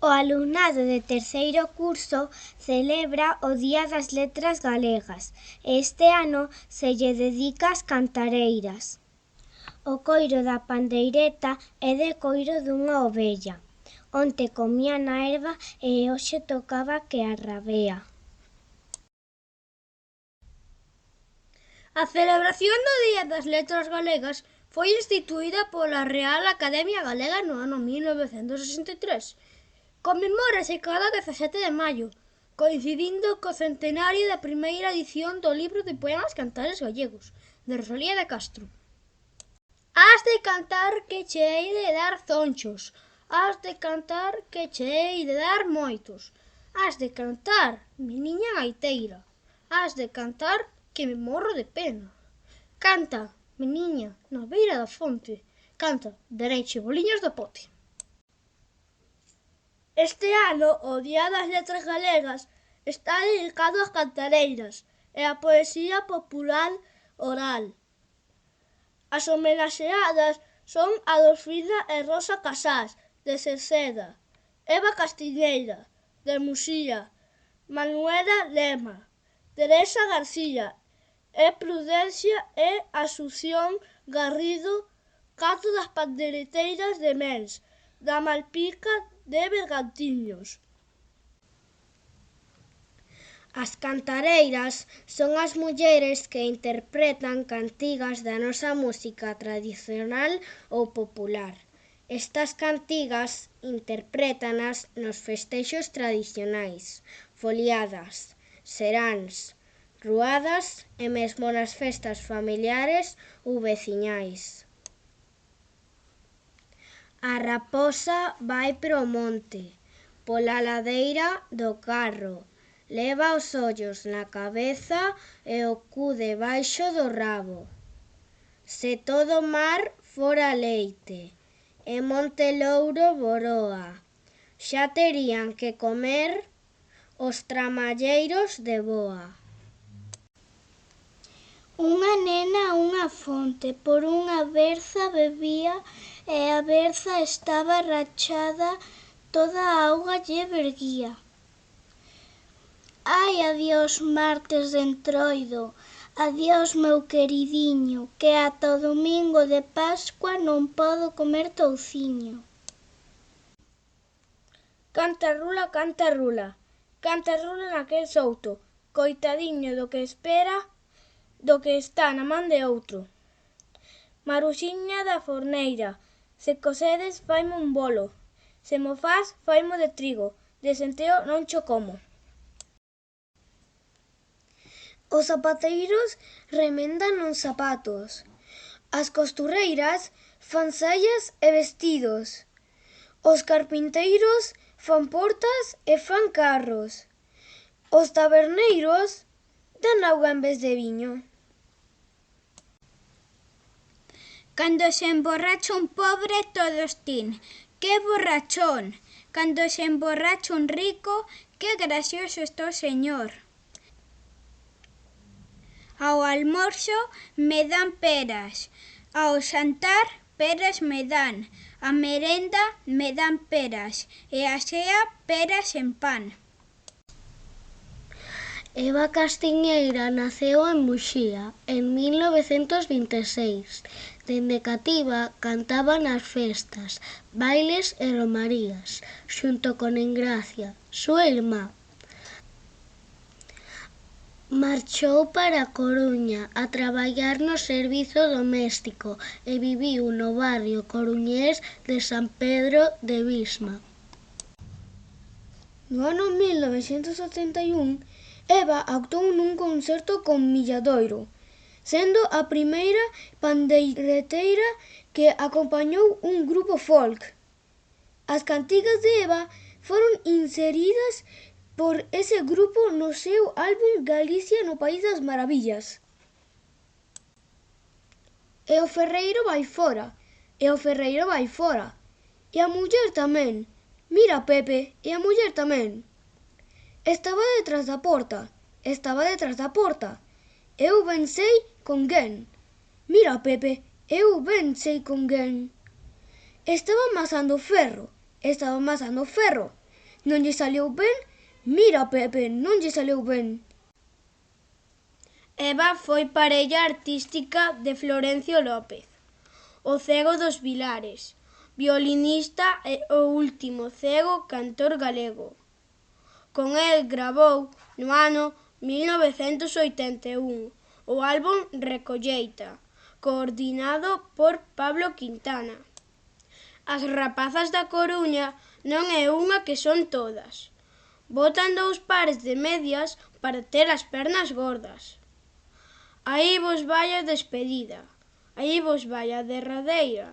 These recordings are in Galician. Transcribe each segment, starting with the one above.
O alumnado de terceiro curso celebra o Día das Letras Galegas e este ano se lle dedica ás cantareiras. O coiro da pandeireta é de coiro dunha ovella. Onte comía na herba e hoxe tocaba que a rabea. A celebración do Día das Letras Galegas foi instituída pola Real Academia Galega no ano 1963. Conmemórase cada 17 de maio, coincidindo co centenario da primeira edición do libro de poemas cantares gallegos, de Rosalía de Castro. Has de cantar que che hei de dar zonchos, has de cantar que che hei de dar moitos, has de cantar, meniña gaiteira, has de cantar que me morro de pena. Canta, meniña, na beira da fonte, canta, dareiche boliños do pote. Este ano, o Día das Letras Galegas está dedicado ás cantareiras e á poesía popular oral. As homenaxeadas son Adolfina e Rosa Casás, de Cerceda, Eva Castiñeira, de Muxía, Manuela Lema, Teresa García e Prudencia e Asunción Garrido, catro das pandeireteiras de Mens, da Malpica de Bergantiños. As cantareiras son as mulleres que interpretan cantigas da nosa música tradicional ou popular. Estas cantigas interprétanas nos festexos tradicionais, foliadas, seráns, ruadas e mesmo nas festas familiares ou veciñais. A raposa vai pro monte, pola ladeira do Carro, leva os ollos na cabeza e o cu debaixo do rabo. Se todo mar fora leite e Monte Louro boroa, xa terían que comer os tramalleiros de boa. Unha nena a unha fonte por unha berza bebía e a berza estaba rachada, toda a auga lle verguía. Ai, adiós martes de Entroido, adiós meu queridiño, que ata o domingo de Pascua non podo comer touciño. Canta rula, canta rula, canta rula naquel souto, coitadiño do que espera, do que está na man de outro. Maruxiña da forneira, se cosedes faime un bolo, se mo fas faimo de trigo, de centeo non cho como. Os zapateiros remendan os zapatos, as costureiras fan saias e vestidos, os carpinteiros fan portas e fan carros, os taberneiros dan auga en vez de viño. Cando se emborracha un pobre todos din, que borrachón. Cando se emborracha un rico, que gracioso está o señor. Ao almorzo me dan peras, ao xantar peras me dan, a merenda me dan peras e a cea peras en pan. Eva Castiñeira naceu en Muxía en 1926. Dende cativa cantaba nas festas, bailes e romarías, xunto con Engracia, súa irmá. Marchou para a Coruña a traballar no servizo doméstico e viviu no barrio coruñés de San Pedro de Visma. No ano 1981, Eva actuou nun concerto con Milladoiro, sendo a primeira pandeireteira que acompañou un grupo folk. As cantigas de Eva foron inseridas por ese grupo no seu álbum Galicia no País das Maravillas. E o ferreiro vai fora, e o ferreiro vai fora, e a muller tamén. Mira, Pepe, e a muller tamén. Estaba detrás da porta, estaba detrás da porta. Eu ben sei con quen. Mira, Pepe, eu ben sei con quen. Estaba amasando ferro, Non lle saliu ben? Mira, Pepe, non lle saliu ben. Eva foi parella artística de Florencio López, o cego dos Vilares, violinista e o último cego cantor galego. Con el gravou no ano 1981 o álbum Recolleita, coordinado por Pablo Quintana. As rapazas da Coruña non é unha que son todas. Botan 2 pares de medias para ter as pernas gordas. Aí vos vai a despedida, aí vos vai a derradeira.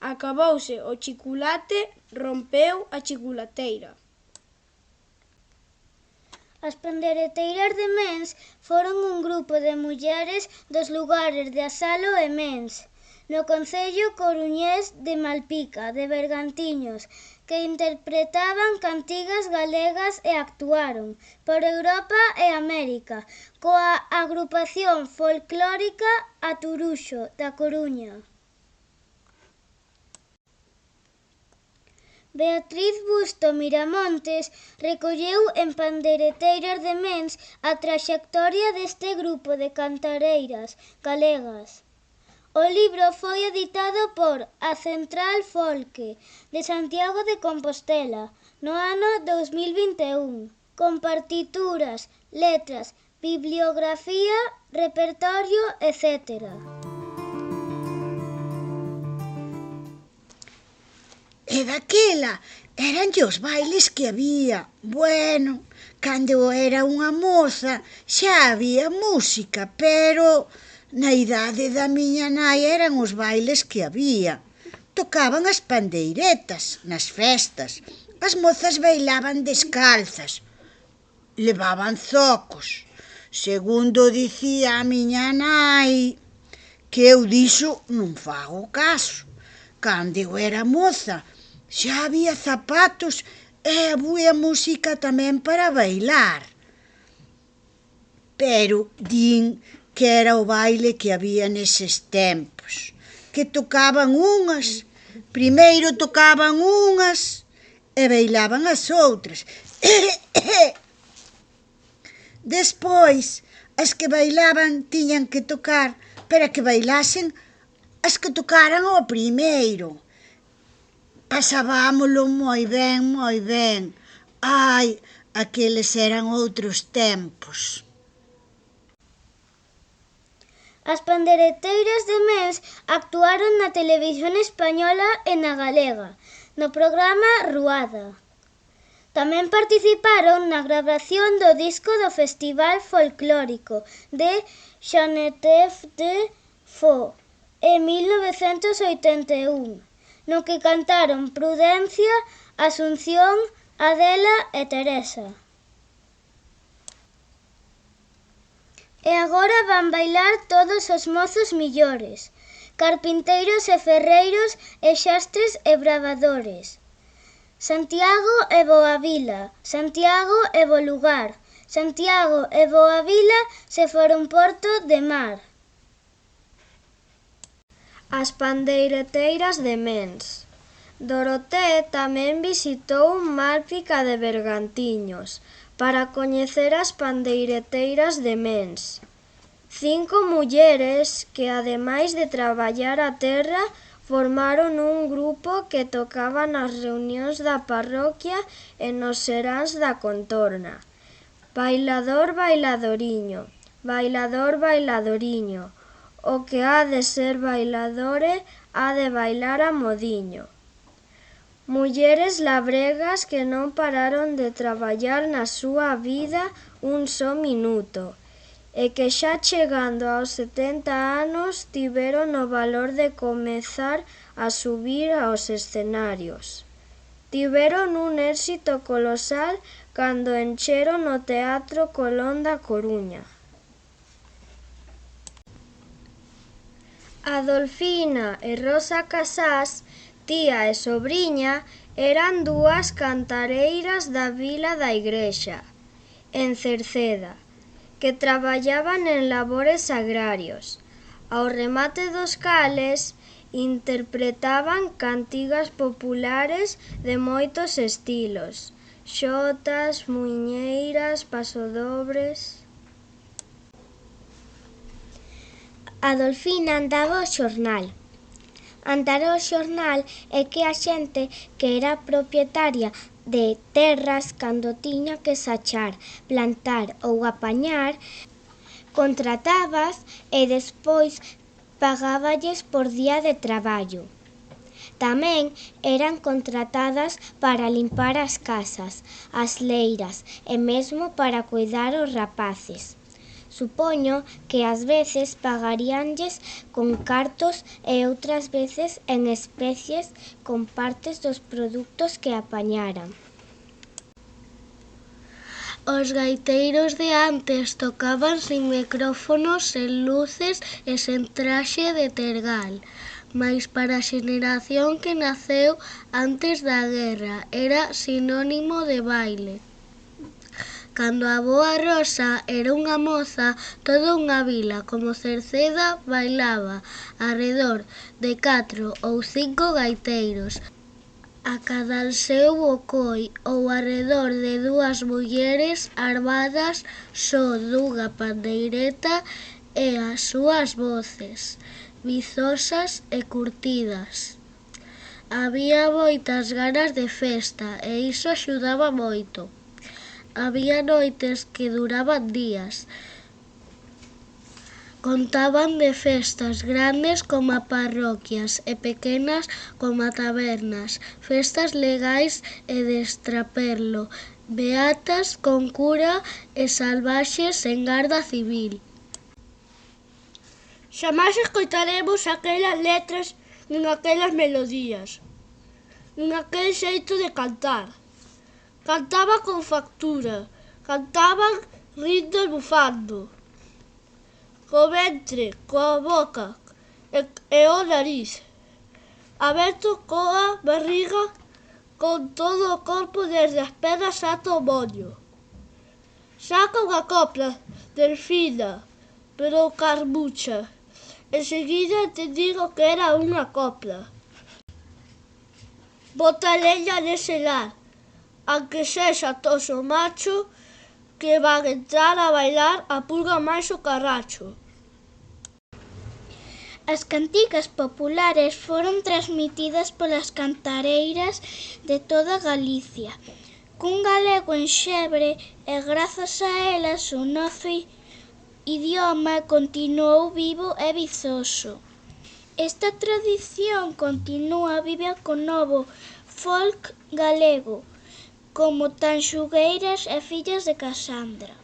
Acabouse o chiculate, rompeu a chiculateira. As Pandereteiras de Mens foron un grupo de mulleres dos lugares de Asalo e Mens, no concello coruñés de Malpica, de Bergantiños, que interpretaban cantigas galegas e actuaron por Europa e América coa agrupación folclórica Aturuxo, da Coruña. Beatriz Busto Miramontes recolleu en Pandereteiras de Mens a traxectoria deste grupo de cantareiras galegas. O libro foi editado por A Central Folque, de Santiago de Compostela, no ano 2021, con partituras, letras, bibliografía, repertorio, etc. E daquela eranlle os bailes que había. Bueno, cando era unha moza xa había música, pero na idade da miña nai eran os bailes que había. Tocaban as pandeiretas nas festas. As mozas bailaban descalzas. Levaban zocos. Segundo dicía a miña nai, que eu diso non fago caso. Cando eu era moza xa había zapatos e había música tamén para bailar. Pero din que era o baile que había neses tempos, que tocaban unhas, primeiro tocaban unhas e bailaban as outras. Despois, as que bailaban tiñan que tocar para que bailasen as que tocaran o primeiro. Pasábamolo moi ben, moi ben. Ai, aqueles eran outros tempos. As Pandereteiras de Mens actuaron na televisión española e na galega, no programa Ruada. Tamén participaron na gravación do disco do Festival Folclórico de Xanetef de Fo, en 1981, no que cantaron Prudencia, Asunción, Adela e Teresa. E agora van bailar todos os mozos millores, carpinteiros e ferreiros e xastres e bravadores. Santiago e Boavila, Santiago e Bolugar, Santiago e Boavila se foron Porto de Mar. As Pandeireteiras de Mens. Doroté tamén visitou Malpica de Bergantiños para coñecer as Pandeireteiras de Mens. 5 mulleres que, ademais de traballar a terra, formaron un grupo que tocaba nas reunións da parroquia e nos seráns da contorna. Bailador, bailadoriño, bailador, bailadoriño, o que ha de ser bailadore ha de bailar a modiño. Mulleres labregas que non pararon de traballar na súa vida un só minuto e que xa chegando aos 70 anos tiveron o valor de comezar a subir aos escenarios. Tiveron un éxito colosal cando encheron o Teatro Colón da Coruña. Adolfina e Rosa Casás, tía e sobriña, eran 2 cantareiras da vila da Igrexa, en Cerceda, que traballaban en labores agrarios, ao remate dos cales interpretaban cantigas populares de moitos estilos, xotas, muiñeiras, pasodobres. Adolfina andaba ao xornal. Andar ao xornal é que a xente que era propietaria de terras cando tiña que sachar, plantar ou apañar, contratabas e despois pagáballes por día de traballo. Tamén eran contratadas para limpar as casas, as leiras e mesmo para cuidar os rapaces. Supoño que ás veces pagaríanlles con cartos e outras veces en especies con partes dos produtos que apañaran. Os gaiteiros de antes tocaban sin micrófonos, sen luces e sen traxe de tergal, mais para a xeneración que naceu antes da guerra era sinónimo de baile. Cando a avoa Rosa era unha moza, toda unha vila como Cerceda bailaba arredor de 4 ou 5 gaiteiros, a cada seu bocoi ou arredor de 2 mulleres armadas só dunha pandeireta e as súas voces, vizosas e curtidas. Había moitas ganas de festa e iso axudaba moito. Había noites que duraban días. Contaban de festas grandes como parroquias e pequenas como tabernas, festas legais e de extraperlo, beatas con cura e salvaxes en garda civil. Xamais escoitaremos aquelas letras nin aquelas melodías, nin aquel xeito de cantar. Cantaban con factura, cantaban rindo e bufando, co ventre, coa boca e o nariz, aberto coa barriga, con todo o corpo desde as pernas ata o moño. Saca unha copla, Delfina, pero carmucha. Enseguida entendín o que era unha copla. Bota leña nese lar, aunque sexa toso macho, que van entrar a bailar a pulga máis o carracho. As cantigas populares foron transmitidas polas cantareiras de toda Galicia, cun galego enxebre e grazas a elas o noso idioma continuou vivo e vizoso. Esta tradición continúa viva co novo folk galego, como Tanxugueiras e Fillas de Casandra.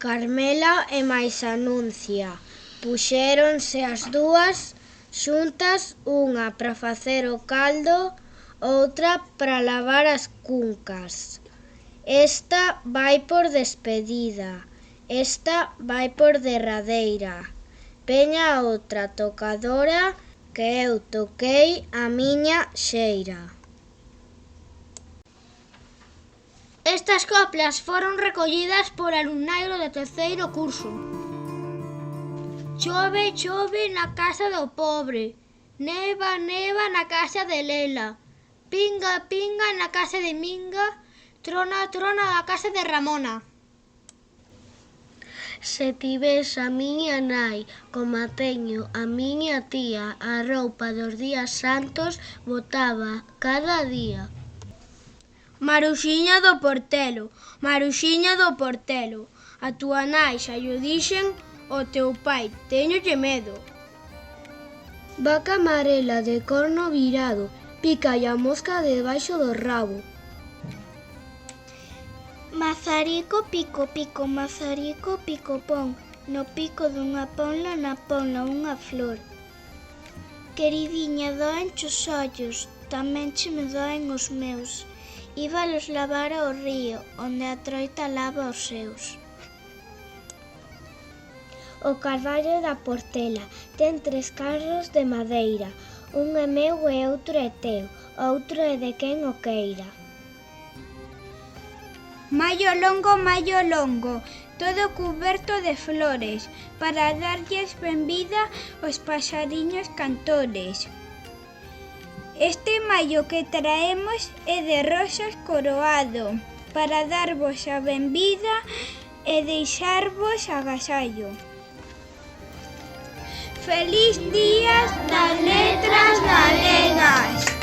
Carmela e mais Anuncia puxéronse as dúas xuntas, unha para facer o caldo, outra para lavar as cuncas. Esta vai por despedida, esta vai por derradeira. Veña outra tocadora que eu toquei a miña xeira. Estas coplas foron recollidas por alumnairo de 3º curso. Chove, chove na casa do pobre, neva, neva na casa de Lela, pinga, pinga na casa de Minga, trona, trona na casa de Ramona. Se tivés a miña nai, como a teño a miña tía, a roupa dos días santos botaba cada día. Maruxiña do Portelo, Maruxiña do Portelo, a túa nai xa llo dixen, o teu pai téñolle medo. Vaca amarela de corno virado, picalle a mosca debaixo do rabo. Mazarico, pico, pico, mazarico, pico, pon, no pico dunha ponla, na ponla unha flor. Queridiña, doen os ollos, tamén che me doen os meus. Íbalos lavar ao río, onde a troita lava os seus. O carballo da Portela ten 3 carros de madeira, un é meu e outro é teu, outro é de quen o queira. Maio longo, todo cuberto de flores, para darlles benvida aos paxariños cantores. Este maio que traemos é de rosas coroado para darvos a benvida e deixarvos agasallo. Feliz Día das Letras Galegas!